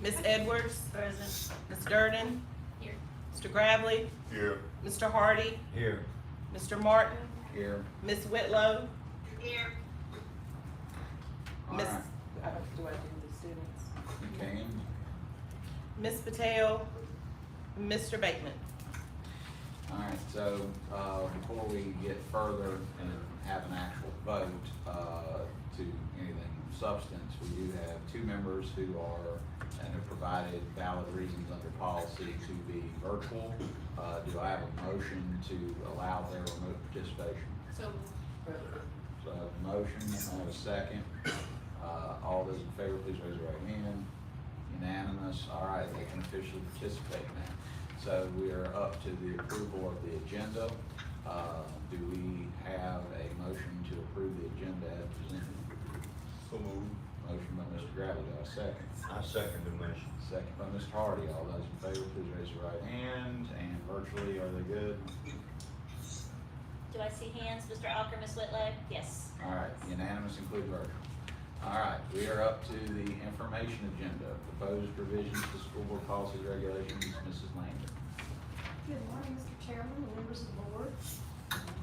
Ms. Edwards? Present. Ms. Durden? Here. Mr. Gravely? Here. Mr. Hardy? Here. Mr. Martin? Here. Ms. Whitlow? Here. Miss, Alright. do I do the students? You can. Ms. Patel? Mr. Bateman? Alright, so, before we get further and have an actual vote, to anything of substance, we do have two members who are, and have provided valid reasons under policy to be virtual. Do I have a motion to allow their remote participation? So. So I have a motion, I have a second. All those in favor, please raise your right hand. Unanimous, all right, they can officially participate now. So we are up to the approval of the agenda. Do we have a motion to approve the agenda as presented? So moved. Motion by Mr. Gravely, do I second? I second the motion. Second by Mr. Hardy. All those in favor, please raise your right hand. And virtually, are they good? Do I see hands? Mr. Alker, Ms. Whitlow? Yes. All right, unanimous, include virtual. All right, we are up to the information agenda, proposed revisions to school board policy regulations, Mrs. Landon. Good morning, Mr. Chairman and members of the board.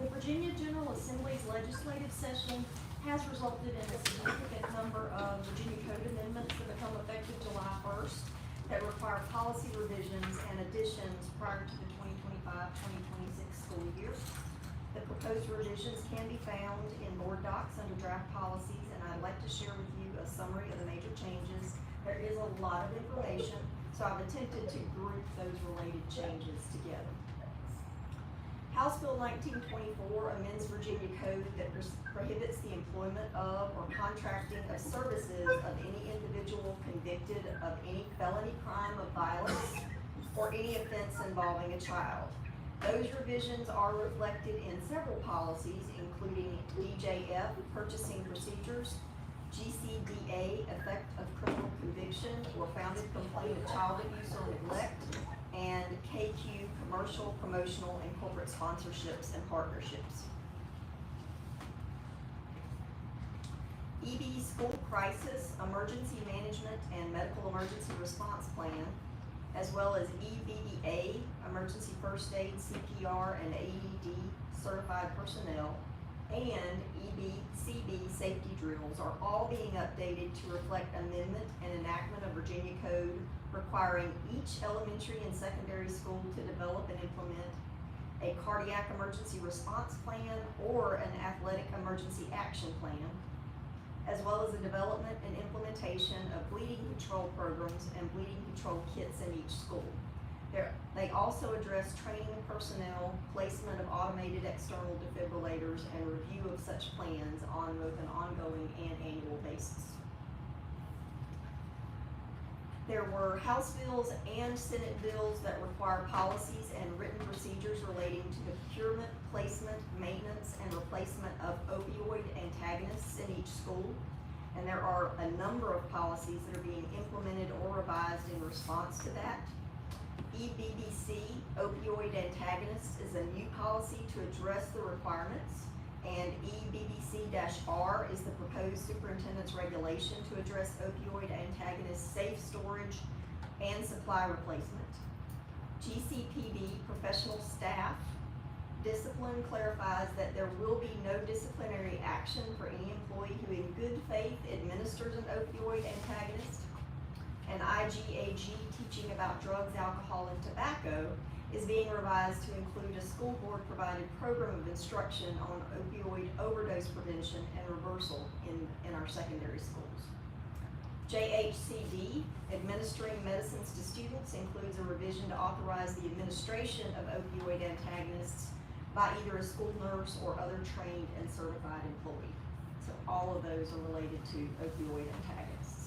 The Virginia General Assembly's legislative session has resulted in a significant number of Virginia Code amendments that become effective July 1st that require policy revisions and additions prior to the 2025-2026 school year. The proposed revisions can be found in board docs under draft policies, and I'd like to share with you a summary of the major changes. There is a lot of information, so I've attempted to group those related changes together. House Bill 1924 amends Virginia Code that prohibits the employment of or contracting of services of any individual convicted of any felony crime of violence or any offense involving a child. Those revisions are reflected in several policies, including DJF, purchasing procedures, GCDA, effect of criminal conviction or founded complaint of child abuse or neglect, and KQ, commercial, promotional, and corporate sponsorships and partnerships. EB School Crisis, Emergency Management and Medical Emergency Response Plan, as well as EBEA, Emergency First Aid, CPR, and AED Certified Personnel, and EBCB Safety Drills are all being updated to reflect amendment and enactment of Virginia Code requiring each elementary and secondary school to develop and implement a cardiac emergency response plan or an athletic emergency action plan, as well as the development and implementation of bleeding control programs and bleeding control kits in each school. They also address training of personnel, placement of automated external defibrillators, and review of such plans on both an ongoing and annual basis. There were House bills and Senate bills that require policies and written procedures relating to the procurement, placement, maintenance, and replacement of opioid antagonists in each school. And there are a number of policies that are being implemented or revised in response to that. EBBC, opioid antagonists, is a new policy to address the requirements, and EBBC-R is the proposed superintendent's regulation to address opioid antagonist safe storage and supply replacement. GCPD, professional staff discipline, clarifies that there will be no disciplinary action for any employee who in good faith administers an opioid antagonist. And IGAG, teaching about drugs, alcohol, and tobacco, is being revised to include a school board provided program of instruction on opioid overdose prevention and reversal in our secondary schools. JHCD, administering medicines to students, includes a revision to authorize the administration of opioid antagonists by either a school nurse or other trained and certified employee. So all of those are related to opioid antagonists.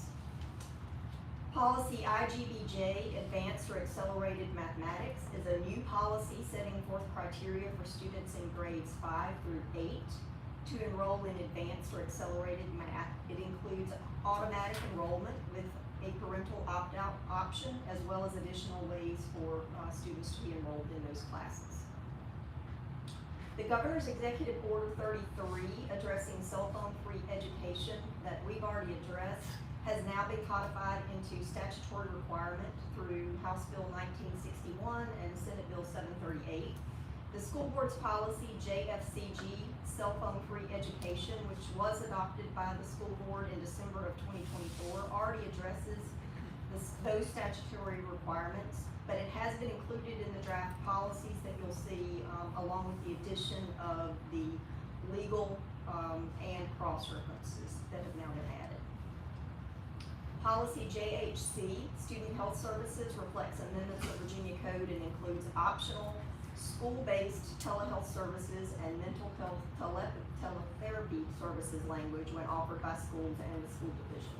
Policy IGBJ, Advanced or Accelerated Mathematics, is a new policy setting forth criteria for students in grades 5 through 8 to enroll in advanced or accelerated math. It includes automatic enrollment with a parental opt-out option, as well as additional ways for students to be enrolled in those classes. The Governor's Executive Order 33, addressing cell phone-free education that we've already addressed, has now been codified into statutory requirements through House Bill 1961 and Senate Bill 738. The school board's policy JFCG, cell phone free education, which was adopted by the school board in December of 2024, already addresses those statutory requirements, but it has been included in the draft policies that you'll see, along with the addition of the legal and cross references that have now been added. Policy JHC, student health services, reflects amendments of Virginia Code and includes optional school-based telehealth services and mental health teletherapy services language when offered by schools and the school division.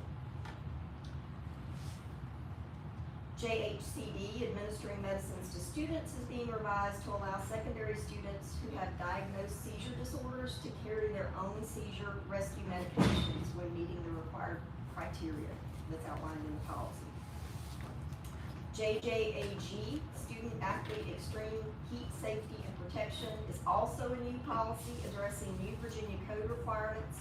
JHCD, administering medicines to students, is being revised to allow secondary students who have diagnosed seizure disorders to carry their own seizure rescue medications when meeting the required criteria that's outlined in the policy. JJAG, student athlete extreme heat safety and protection, is also a new policy addressing new Virginia code requirements,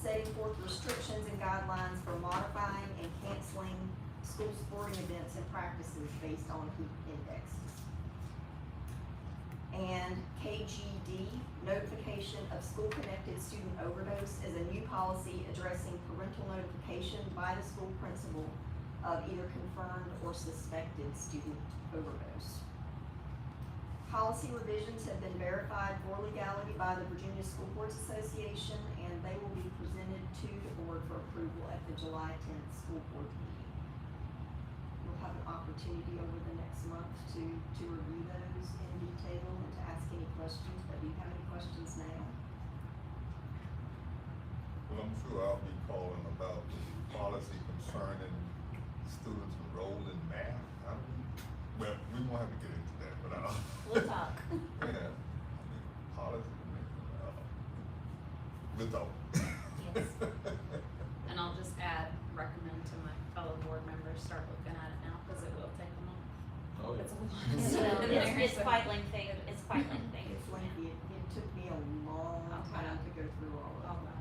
setting forth restrictions and guidelines for modifying and canceling school sporting events and practices based on heat indexes. And KGD, notification of school-connected student overdose, is a new policy addressing parental notification by the school principal of either confirmed or suspected student overdose. Policy revisions have been verified for legality by the Virginia School Boards Association, and they will be presented to the board for approval at the July 10th school board meeting. We'll have an opportunity over the next month to review those in detail and to ask any questions, but do you have any questions now? Well, I'm sure I'll be calling about the policy concerning students enrolled in math. Well, we won't have to get into that, but We'll talk. yeah, policy, we'll talk. Yes. And I'll just recommend to my fellow board members, start looking at it now, cause it will take a month. Oh, yeah. It's a lot. It's quite lengthy, it's quite lengthy. It's lengthy, it took me a long time to go through all of it.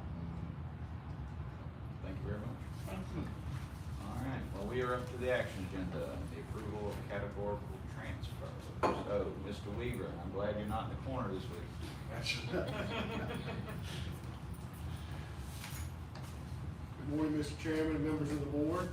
Thank you very much. Thank you. All right, well, we are up to the action agenda, the approval of categorical transfer. So, Mr. Weaver, I'm glad you're not in the corner this week. Good morning, Mr. Chairman and members of the board.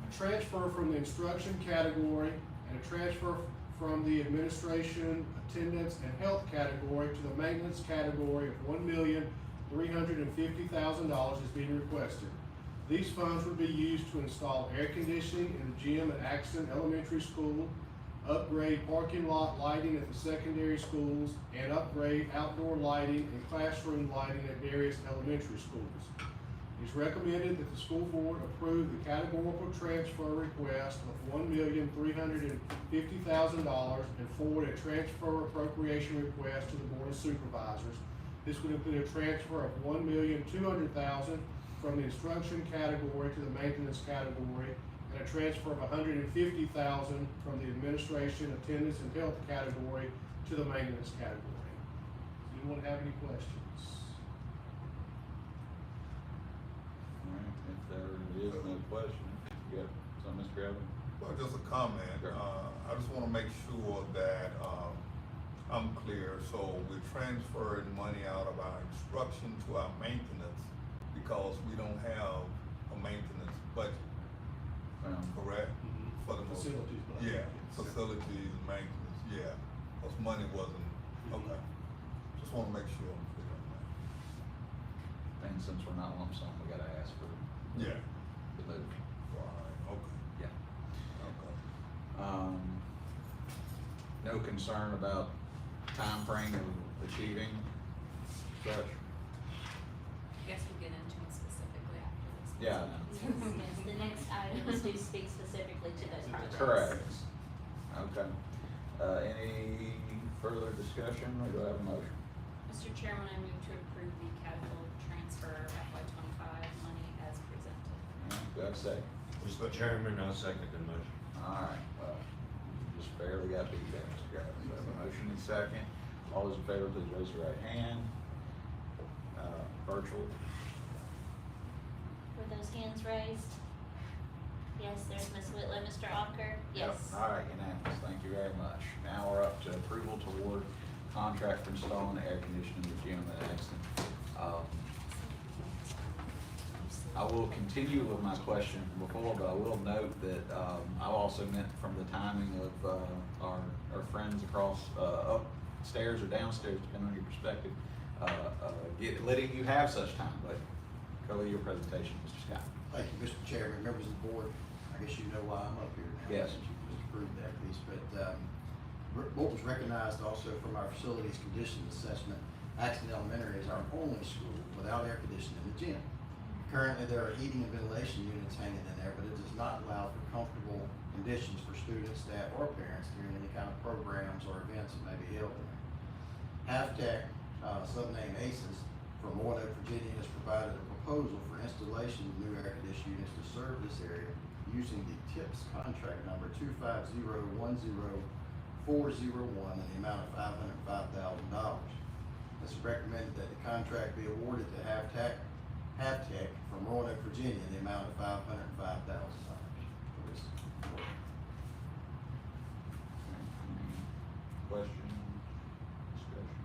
A transfer from the instruction category and a transfer from the administration, attendance, and health category to the maintenance category of $1,350,000 is being requested. These funds would be used to install air conditioning in the gym at Axton Elementary School, upgrade parking lot lighting at the secondary schools, and upgrade outdoor lighting and classroom lighting at various elementary schools. It is recommended that the school board approve the categorical transfer request of $1,350,000 and forward a transfer appropriation request to the Board of Supervisors. This would include a transfer of $1,200,000 from the instruction category to the maintenance category, and a transfer of $150,000 from the administration, attendance, and health category to the maintenance category. Does anyone have any questions? All right, if there is no question, you got some, Mr. Evans? Well, just a comment. Sure. I just wanna make sure that, I'm clear. So we're transferring money out of our instruction to our maintenance because we don't have a maintenance budget, correct? For the most- Facilities budget. Yeah, facilities, maintenance, yeah, cause money wasn't, okay. Just wanna make sure I'm clear on that. And since we're not lump sum, we gotta ask for Yeah. the move. Right, okay, Yeah. okay. No concern about time frame of achieving such? I guess we'll get into it specifically after this. Yeah, I know. Yes, the next items do speak specifically to those projects. Correct. Okay. Any further discussion, or do I have a motion? Mr. Chairman, I move to approve the capital transfer FY25 money as presented. All right, do I have a second? Mr. Chairman, I second the motion. All right, well, just barely got beat there, Mr. Gavin. So I have a motion and second. All those in favor, please raise your right hand. Virtual. Were those hands raised? Yes, there's Ms. Whitlow, Mr. Alker? Yes. All All right, unanimous, thank you very much. Now we're up to approval to award contract for installing air conditioning in the gym at Exton. I will continue with my question from before, but I will note that, I also meant from the timing of, our friends across, upstairs or downstairs, depending on your perspective, letting you have such time, but go with your presentation, Mr. Scott. Thank you, Mr. Chairman, members of the board. I guess you know why I'm up here now. Yes. Since you just approved that piece, but, what was recognized also from our facilities condition assessment, Axton Elementary is our only school without air conditioning in the gym. Currently, there are heating and ventilation units hanging in there, but it does not allow for comfortable conditions for students, staff, or parents during any kind of programs or events that may be held in there. Half-Tech, subnamed ACES, from Roanoke, Virginia, has provided a proposal for installation of new air conditioning units to serve this area using the TIPS contract number 25010-401 in the amount of $505,000. It's recommended that the contract be awarded to Half-Tech from Roanoke, Virginia, in the amount of $505,000 for this work. Question, discussion?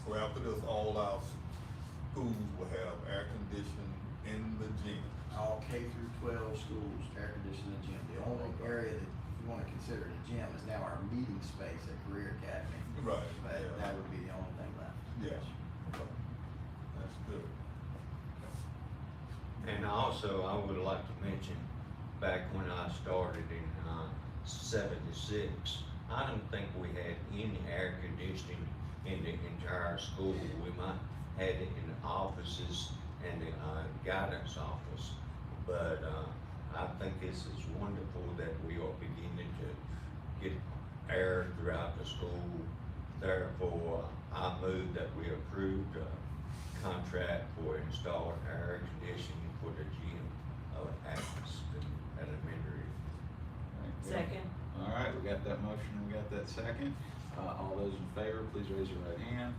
So after this, all our schools will have air conditioning in the gym. All K through 12 schools, air conditioning gym. The only area that you want to consider the gym is now our meeting space at Career Academy. Right, But yeah. that would be the only thing left. Yes. That's good. And also, I would like to mention, back when I started in '76, I don't think we had any air conditioning in the entire school. We might had it in the offices and the guidance office. But I think this is wonderful that we are beginning to get air throughout the school. Therefore, I move that we approved a contract for installing air conditioning for the gym of Axton Elementary. Second. All right, we got that motion, we got that second. All those in favor, please raise your right hand.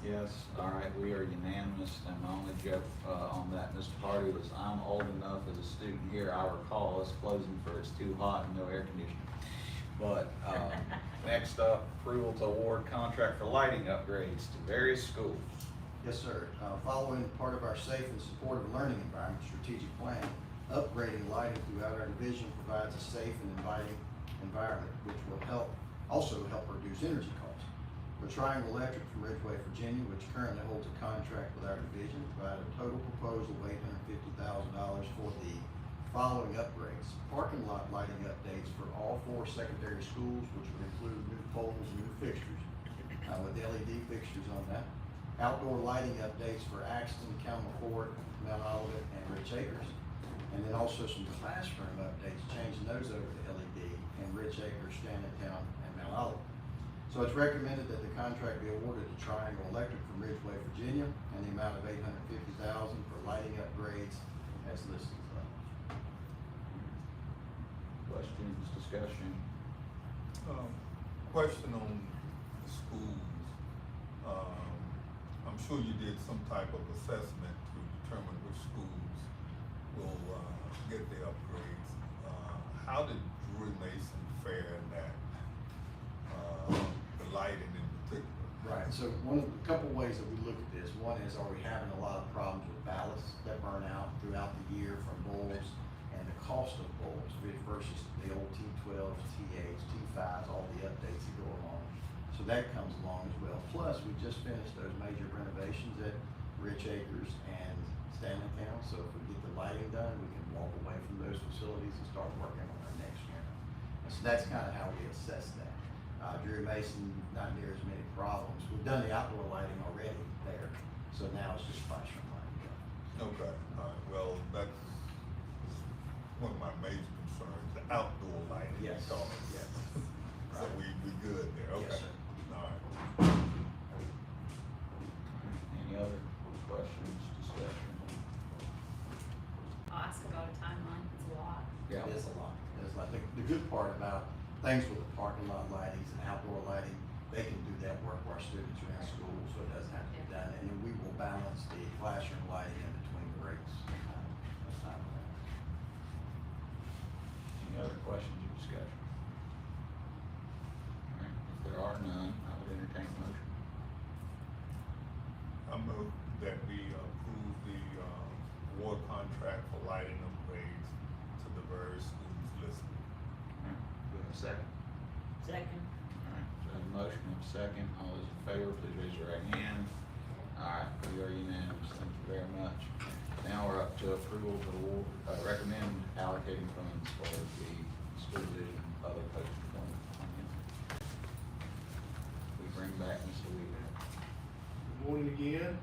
Yes, all right, we are unanimous, and my only joke, on that, Mr. Hardy, was I'm old enough as a student here, I recall us closing for it's too hot and no air conditioning. But, next up, approval to award contract for lighting upgrades to various schools. Yes, sir. Following part of our safe and supportive learning environment strategic plan, upgrading lighting throughout our division provides a safe and inviting environment, which will also help reduce energy costs. The Triangle Electric from Ridgeway, Virginia, which currently holds a contract with our division, provided a total proposal of $850,000 for the following upgrades: parking lot lighting updates for all 4 secondary schools, which would include new poles and new fixtures, with LED fixtures on that. Outdoor lighting updates for Axton, Campbell Court, Mount Olivet, and Rich Acres. And then also some classroom updates, changing those over to LED in Rich Acres, Stanleytown, and Mount Olivet. So it's recommended that the contract be awarded to Triangle Electric from Ridgeway, Virginia, in the amount of $850,000 for lighting upgrades as listed. Questions, discussion? Question on the schools. I'm sure you did some type of assessment to determine which schools will get the upgrades. How did Drury Mason fare in that? The lighting in particular. Right, so a couple ways that we look at this. One is, are we having a lot of problems with ballasts that burn out throughout the year from bulbs, and the cost of bulbs versus the old T12s, T8s, T5s, all the updates that go along. So that comes along as well. Plus, we just finished those major renovations at Rich Acres and Stanleytown. So if we get the lighting done, we can walk away from those facilities and start working on our next year. And so that's kind of how we assess that. Drury Mason, not near as many problems. We've done the outdoor lighting already there, so now it's just classroom lighting. Okay, all right, well, that's one of my major concerns, the outdoor lighting. Yes. Yes. So we good there, okay. Yes, sir. All right. Any other questions, discussion? I'll ask about a timeline, it's a lot. Yeah. It is a lot. It's like the good part about things with the parking lot lightings and outdoor lighting, they can do that work while our students are in school, so it doesn't have to be done. And then we will balance the classroom lighting in between breaks. Any other favor, please raise your right hand. Alright, we are unanimous, thank you very much. Now we're up to approval to award, recommend allocating funds for the school division other post employment. We bring back Mr. Weaver. Good morning again.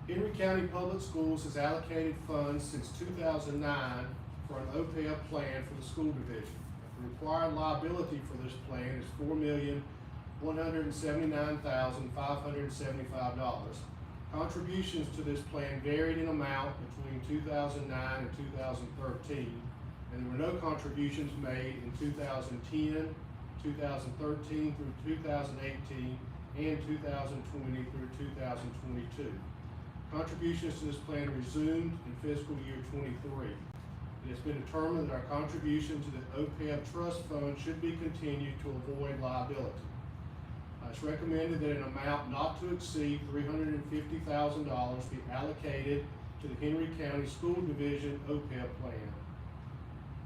Henry County Public Schools has allocated funds since 2009 for an OPEB plan for the school division. The required liability for this plan is $4,179,575. Contributions to this plan varied in amount between 2009 and 2013, and there were no contributions made in 2010, 2013 through 2018, and 2020 through 2022. Contributions to this plan resumed in fiscal year '23. It has been determined that our contribution to the OPEB trust fund should be continued to avoid liability. It's recommended that an amount not to exceed $350,000 be allocated to the Henry County School Division OPEB plan.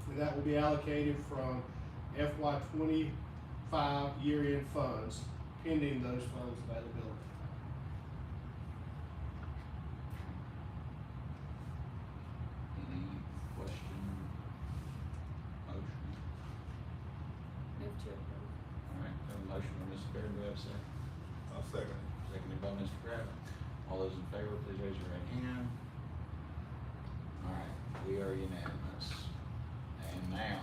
And that will be allocated from FY '25 year-end funds, pending those funds availability. Any question, motion? Move to approve. Alright, have a motion by Mr. Baird, do we have a second? I'll second it. Seconded by Mr. Kravitz. All those in favor, please raise your right hand. Alright, we are unanimous. And now,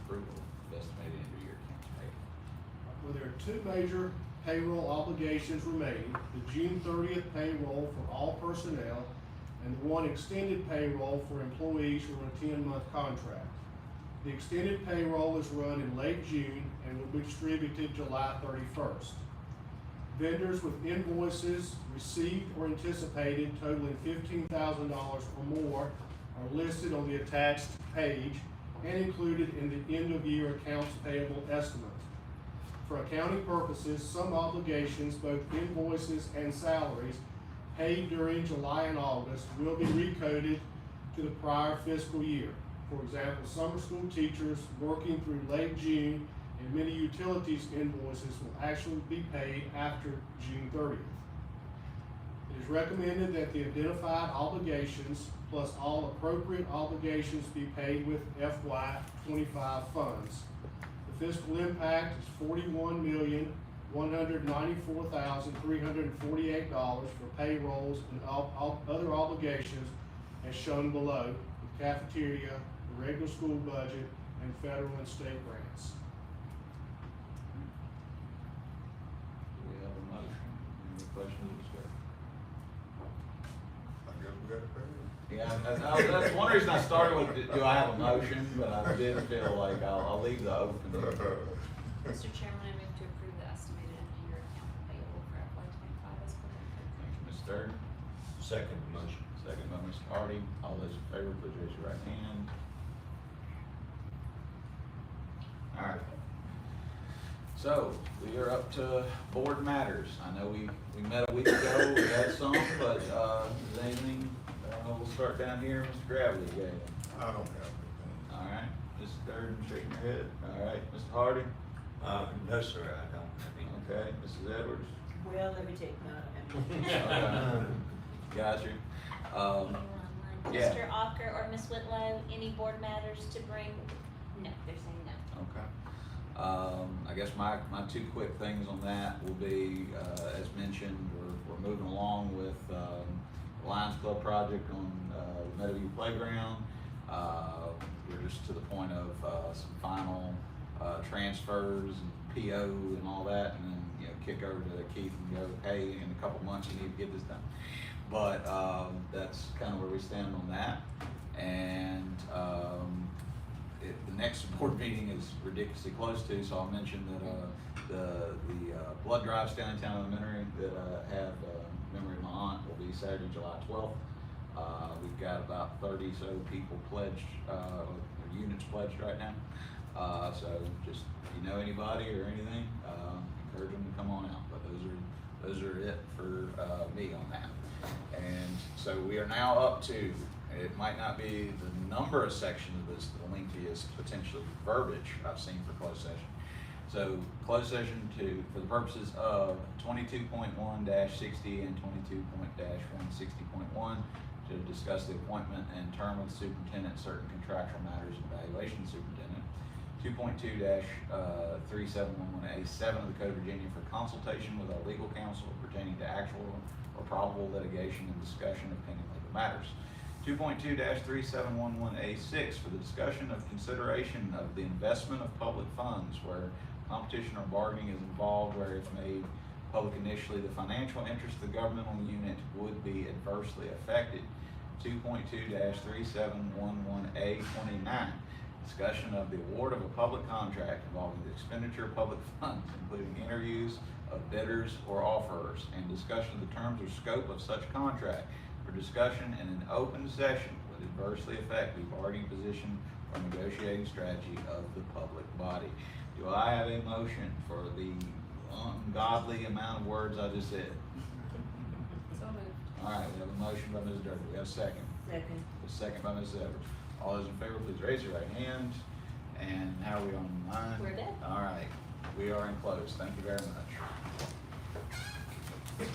approval of estimated end of year accounts payable. Well, there are two major payroll obligations remaining: the June 30th payroll for all personnel and the one extended payroll for employees who are on a 10-month contract. The extended payroll is run in late June and will be distributed July 31st. Vendors with invoices received or anticipated totaling $15,000 or more are listed on the attached page and included in the end-of-year accounts payable estimate. For accounting purposes, some obligations, both invoices and salaries, paid during July and August will be recoded to the prior fiscal year. For example, summer school teachers working through late June and many utilities invoices will actually be paid after June 30th. It is recommended that the identified obligations plus all appropriate obligations be paid with FY '25 funds. The fiscal impact is $41,194,348 for payrolls and other obligations as shown below, with cafeteria, the regular school budget, and federal and state grants. Do we have a motion? Any questions, sir? I guess we got to pay it. Yeah, that's one reason I started with, do I have a motion, but I did feel like I'll leave the open. Mr. Chairman, I move to approve the estimated end of year account payable for FY '25 as presented. Thank you, Ms. Stern. Second motion. Second by Mr. Hardy. All those in favor, please raise your right hand. Alright. So, we are up to board matters. I know we met a week ago, we had some, but, is there anything, we'll start down here, Mr. Gravely, again. I don't have anything. Alright, Ms. Stern, shaking your head. Alright, Mr. Hardy. No, sir, I don't have any. Okay, Mrs. Edwards. Well, let me take note. Got you. Yeah. Mr. Ocker or Ms. Whitlow, any board matters to bring? No, they're saying no. Okay. I guess my two quick things on that will be, as mentioned, we're moving along with, Lions Club project on, Meadowview Playground. We're just to the point of, some final, transfers and PO and all that, and then, kick over to Keith and go, hey, in a couple months you need to get this done. But, that's kind of where we stand on that. And, the next board meeting is ridiculously close to, so I'll mention that, the blood drives down in town elementary that, have, memory of my aunt will be Saturday, July 12th. We've got about 30 so people pledged, units pledged right now. So just, if you know anybody or anything, encourage them to come on out, but those are it for, me on that. And so we are now up to, it might not be the number of sections, but it's the lengthiest potentially verbiage I've seen for closed session. So closed session for the purposes of 22.1-60 and 22.160.1 to discuss the appointment and term of the superintendent, certain contractual matters, and evaluation of the superintendent. 2.2-3711A7 of the Code of Virginia for consultation with our legal counsel pertaining to actual or probable litigation and discussion of pending legal matters. 2.2-3711A6 for the discussion of consideration of the investment of public funds where competition or bargaining is involved, where if made public initially, the financial interest of the governmental unit would be adversely affected. 2.2-3711A29, discussion of the award of a public contract involving the expenditure of public funds, including interviews of bidders or offerers, and discussion of the terms or scope of such contract for discussion in an open session would adversely affect the bargaining position or negotiating strategy of the public body. Do I have a motion for the ungodly amount of words I just said? So moved. All right, we have a motion by Ms. Durfee. We have a second. Second. A second by Ms. Edwards. All those in favor, please raise your right hand. And how are we on mine? We're good. All right, we are in close. Thank you very much.